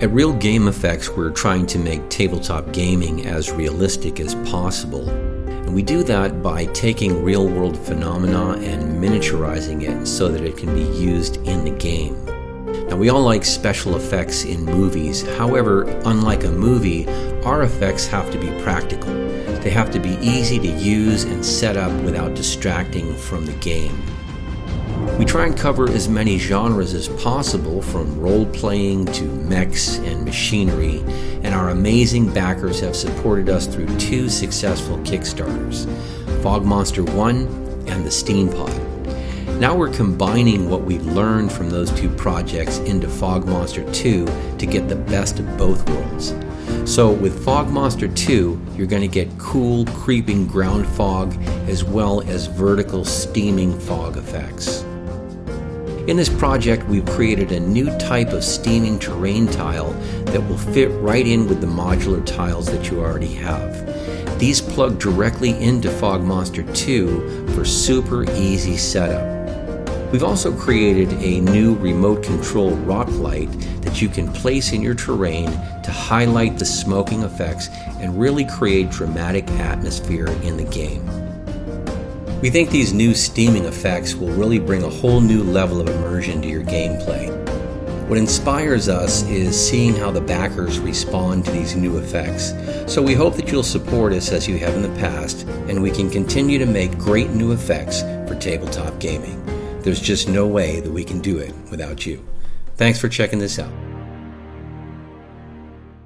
At Real Game Effects, we're trying to make tabletop gaming as realistic as possible. And we do that by taking real-world phenomena and miniaturizing it so that it can be used in the game. Now, we all like special effects in movies. However, unlike a movie, our effects have to be practical. They have to be easy to use and set up without distracting from the game. We try and cover as many genres as possible, from role-playing to mechs and machinery, and our amazing backers have supported us through 2 successful Kickstarters, Fog Monster 1 and the Steam Pod. Now we're combining what we've learned from those 2 projects into Fog Monster 2 to get the best of both worlds. So with Fog Monster 2, you're going to get cool, creeping ground fog as well as vertical steaming fog effects. In this project, we've created a new type of steaming terrain tile that will fit right in with the modular tiles that you already have. These plug directly into Fog Monster 2 for super easy setup. We've also created a new remote control rock light that you can place in your terrain to highlight the smoking effects and really create dramatic atmosphere in the game. We think these new steaming effects will really bring a whole new level of immersion to your gameplay. What inspires us is seeing how the backers respond to these new effects. So we hope that you'll support us as you have in the past, and we can continue to make great new effects for tabletop gaming. There's just no way that we can do it without you. Thanks for checking this out.